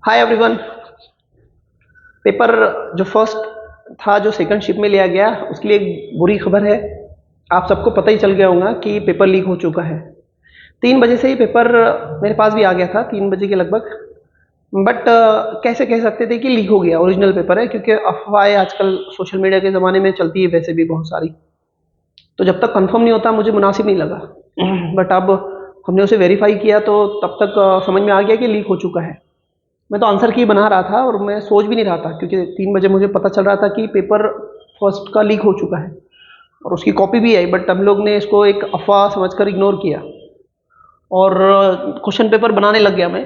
Hi everyone. Paper जो first था जो सेकंड शिफ्ट में लिया गया उसके लिए एक बुरी खबर है। आप सबको पता ही चल गया होगा कि पेपर लीक हो चुका है। 3 बजे से ही पेपर मेरे पास भी आ गया था, 3 बजे के लगभग। बट कैसे कह सकते थे कि लीक हो गया, ओरिजिनल पेपर है, क्योंकि अफवाहें आजकल सोशल मीडिया के ज़माने में चलती है वैसे भी बहुत सारी। तो जब तक कंफर्म नहीं होता मुझे मुनासिब नहीं लगा। बट अब हमने उसे वेरीफाई किया तो तब तक समझ में आ गया कि लीक हो चुका है। मैं तो आंसर की बना रहा था और मैं सोच भी नहीं रहा था, क्योंकि 3 बजे मुझे पता चल रहा था कि पेपर फर्स्ट का लीक हो चुका है और उसकी कॉपी भी आई। बट हम लोग ने इसको एक अफवाह समझकर इग्नोर किया और क्वेश्चन पेपर बनाने लग गया मैं।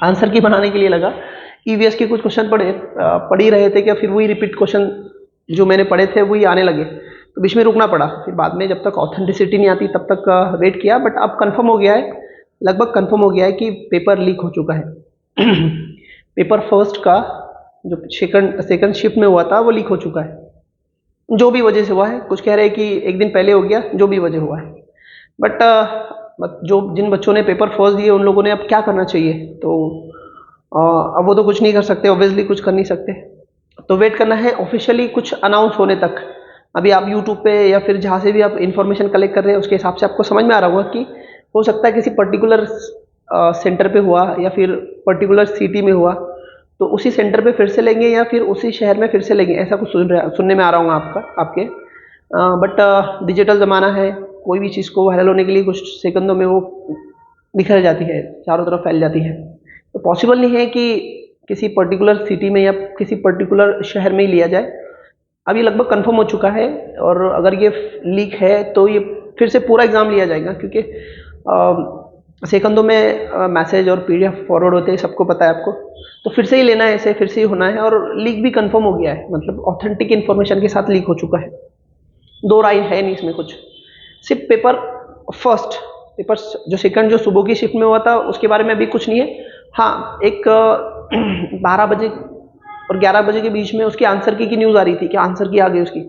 आंसर की बनाने के लिए लगा। ईवीएस के कुछ क्वेश्चन पढ़ ही रहे थे क्या, फिर वही रिपीट क्वेश्चन जो मैंने पढ़े थे वही आने लगे, तो बीच में रुकना पड़ा। फिर बाद में जब तक ऑथेंटिसिटी नहीं आती तब तक वेट किया। बट अब कंफर्म हो गया है, लगभग कंफर्म हो गया है कि पेपर लीक हो चुका है। पेपर फर्स्ट का जो सेकंड शिफ्ट में हुआ था वो लीक हो चुका है। जो भी वजह से हुआ है, कुछ कह रहे हैं कि एक दिन पहले हो गया, जो भी वजह हुआ है। बट जो जिन बच्चों ने पेपर फर्स्ट दिए उन लोगों ने अब क्या करना चाहिए, तो अब वो तो कुछ नहीं कर सकते, ऑब्वियसली कुछ कर नहीं सकते। तो वेट करना है ऑफिशियली कुछ अनाउंस होने तक। अभी आप यूट्यूब पे या फिर जहाँ से भी आप इन्फॉर्मेशन कलेक्ट कर रहे हैं उसके हिसाब से आपको समझ में आ रहा होगा कि हो सकता है किसी पर्टिकुलर सेंटर पे हुआ या फिर पर्टिकुलर सिटी में हुआ, तो उसी सेंटर पे फिर से लेंगे या फिर उसी शहर में फिर से लेंगे, ऐसा कुछ सुनने में आ रहा होगा आपके। बट डिजिटल ज़माना है, कोई भी चीज़ को वायरल होने के लिए कुछ सेकंडों में वो बिखर जाती है, चारों तरफ फैल जाती है। तो पॉसिबल नहीं है कि किसी पर्टिकुलर सिटी में या किसी पर्टिकुलर शहर में ही लिया जाए। अब ये लगभग कंफर्म हो चुका है और अगर ये लीक है तो ये फिर से पूरा एग्ज़ाम लिया जाएगा, क्योंकि सेकंडों में मैसेज और पीडीएफ फॉरवर्ड होते हैं, सबको पता है आपको। तो फिर से ही लेना है, ऐसे फिर से ही होना है। और लीक भी कंफर्म हो गया है, मतलब ऑथेंटिक इन्फॉर्मेशन के साथ लीक हो चुका है। दो राय है नहीं इसमें कुछ। सिर्फ पेपर फर्स्ट, पेपर जो सेकंड जो सुबह की शिफ्ट में हुआ था उसके बारे में अभी कुछ नहीं है। हाँ, एक 12 बजे और 11 बजे के बीच में उसकी आंसर की न्यूज़ आ रही थी कि आंसर की आ गई उसकी।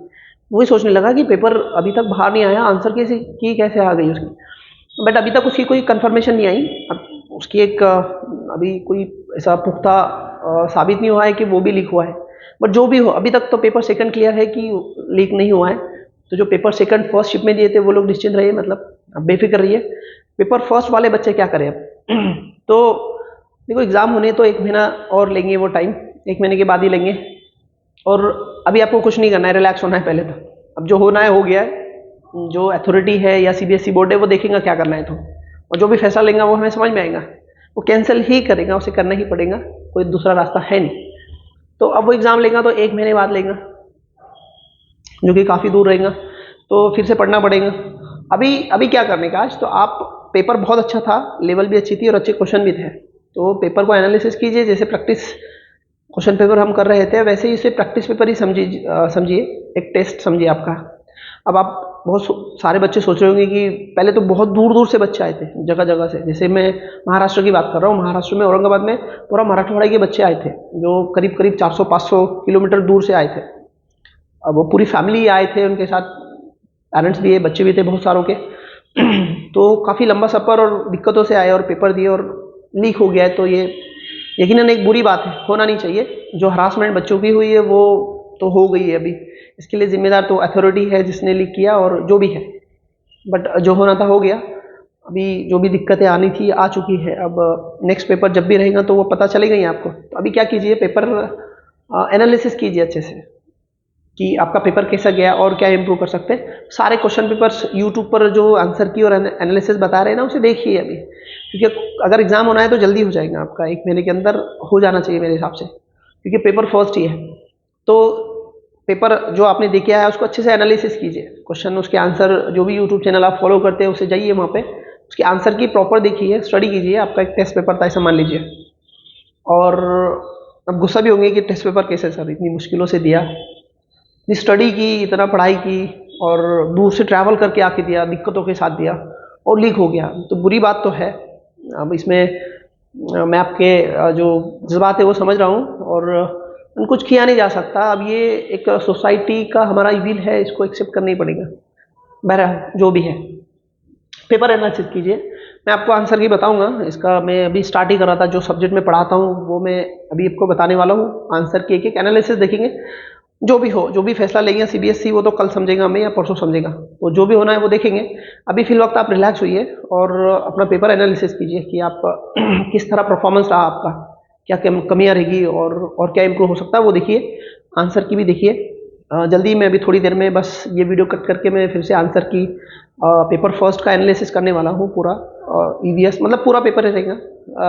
वही सोचने लगा कि पेपर अभी तक बाहर नहीं आया, आंसर की कैसे आ गई उसकी। बट अभी तक उसकी कोई कंफर्मेशन नहीं आई। अब उसकी एक अभी कोई ऐसा पुख्ता साबित नहीं हुआ है कि वो भी लीक हुआ है। बट जो भी हो, अभी तक तो पेपर सेकंड क्लियर है कि लीक नहीं हुआ है। तो जो पेपर सेकंड फर्स्ट शिफ्ट में दिए थे वो लोग निश्चिंत रहिए, मतलब अब बेफिक्र रहिए। पेपर फर्स्ट वाले बच्चे क्या करें अब? तो देखो, एग्ज़ाम होने तो 1 महीना और लेंगे, वो टाइम 1 महीने के बाद ही लेंगे। और अभी आपको कुछ नहीं करना है, रिलैक्स होना है पहले तो। अब जो होना है हो गया है। जो अथॉरिटी है या सीबीएसई बोर्ड है वो देखेगा क्या करना है, तो और जो भी फैसला लेगा वो हमें समझ में आएगा। वो कैंसिल ही करेगा, उसे करना ही पड़ेगा, कोई दूसरा रास्ता है नहीं। तो अब वो एग्ज़ाम लेगा तो 1 महीने बाद लेगा, जो कि काफ़ी दूर रहेगा, तो फिर से पढ़ना पड़ेगा। अभी अभी क्या करने का, आज तो आप पेपर बहुत अच्छा था, लेवल भी अच्छी थी और अच्छे क्वेश्चन भी थे। तो पेपर को एनालिसिस कीजिए, जैसे प्रैक्टिस क्वेश्चन पेपर हम कर रहे थे वैसे ही इसे प्रैक्टिस पेपर ही समझिए, एक टेस्ट समझिए आपका। अब आप बहुत सारे बच्चे सोच रहे होंगे कि पहले तो बहुत दूर दूर से बच्चे आए थे, जगह जगह से। जैसे मैं महाराष्ट्र की बात कर रहा हूँ, महाराष्ट्र में औरंगाबाद में पूरा मराठवाड़ा के बच्चे आए थे, जो करीब करीब 400-500 किलोमीटर दूर से आए थे। अब वो पूरी फैमिली आए थे, उनके साथ पेरेंट्स भी है, बच्चे भी थे बहुत सारों के। तो काफ़ी लंबा सफ़र और दिक्कतों से आए और पेपर दिए और लीक हो गया है। तो ये यकीनन एक बुरी बात है, होना नहीं चाहिए। जो हरासमेंट बच्चों की हुई है वो तो हो गई है, अभी इसके लिए जिम्मेदार तो अथॉरिटी है जिसने लीक किया और जो भी है। बट जो होना था हो गया। अभी जो भी दिक्कतें आनी थी आ चुकी है। अब नेक्स्ट पेपर जब भी रहेगा तो वो पता चलेगा ही आपको। तो अभी क्या कीजिए, पेपर एनालिसिस कीजिए अच्छे से कि आपका पेपर कैसा गया और क्या इंप्रूव कर सकते हैं। सारे क्वेश्चन पेपर्स यूट्यूब पर जो आंसर की और एनालिसिस बता रहे हैं ना, उसे देखिए अभी, क्योंकि अगर एग्जाम होना है तो जल्दी हो जाएगा आपका, 1 महीने के अंदर हो जाना चाहिए मेरे हिसाब से, क्योंकि पेपर फर्स्ट ही है। तो पेपर जो आपने देखे है उसको अच्छे से एनालिसिस कीजिए, क्वेश्चन उसके आंसर, जो भी यूट्यूब चैनल आप फॉलो करते हैं उसे जाइए वहाँ पे, उसके आंसर की प्रॉपर देखिए, स्टडी कीजिए। आपका एक टेस्ट पेपर था ऐसा मान लीजिए, और अब गुस्सा भी होंगे कि टेस्ट पेपर कैसे सर इतनी मुश्किलों से दिया, इतनी स्टडी की, इतना पढ़ाई की और दूर से ट्रैवल करके आके दिया, दिक्कतों के साथ दिया और लीक हो गया। तो बुरी बात तो है। अब इसमें मैं आपके जो जज्बात है वो समझ रहा हूँ और कुछ किया नहीं जा सकता। अब ये एक सोसाइटी का हमारा विल है, इसको एक्सेप्ट करना ही पड़ेगा। बहरहाल जो भी है, पेपर एनालिसिस कीजिए, मैं आपको आंसर की बताऊंगा, इसका मैं अभी स्टार्ट ही कर रहा था, जो सब्जेक्ट में पढ़ाता हूँ वो मैं अभी आपको बताने वाला हूँ। आंसर की एक एक एनालिसिस देखेंगे, जो भी हो, जो भी फैसला लेंगे सीबीएसई वो तो कल समझेगा हमें या परसों समझेगा, तो जो भी होना है वो देखेंगे। अभी फिल वक्त आप रिलैक्स होइए और अपना पेपर एनालिसिस कीजिए कि आप किस तरह परफॉर्मेंस रहा आपका, क्या कमियाँ रहेगी और क्या इम्प्रूव हो सकता है वो देखिए। आंसर की भी देखिए। जल्दी मैं अभी थोड़ी देर में बस ये वीडियो कट करके मैं फिर से आंसर की पेपर फर्स्ट का एनालिसिस करने वाला हूँ पूरा। ईवीएस मतलब पूरा पेपर रहेगा,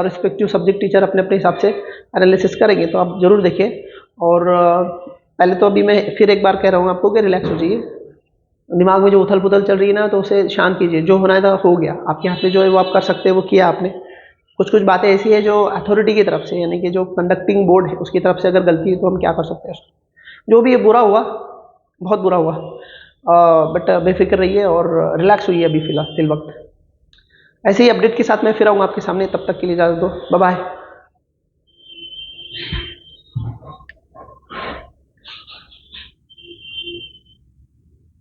रिस्पेक्टिव सब्जेक्ट टीचर अपने अपने हिसाब से एनालिसिस करेंगे, तो आप जरूर देखिए। और पहले तो अभी मैं फिर एक बार कह रहा हूँ आपको कि रिलैक्स हो जाइए, दिमाग में जो उथल पुथल चल रही है ना तो उसे शांत कीजिए। जो होना था हो गया, आपके हाथ में जो है वो आप कर सकते हैं, वो किया आपने। कुछ कुछ बातें ऐसी है जो अथॉरिटी की तरफ से, यानी कि जो कंडक्टिंग बोर्ड है उसकी तरफ से अगर गलती है तो हम क्या कर सकते हैं। जो भी ये बुरा हुआ, बहुत बुरा हुआ, बट बेफिक्र रहिए और रिलैक्स हुई अभी फिलहाल फिल वक्त। ऐसे ही अपडेट के साथ मैं फिर आऊँगा आपके सामने, तब तक के लिए इजाज़त दो, बाय बाय।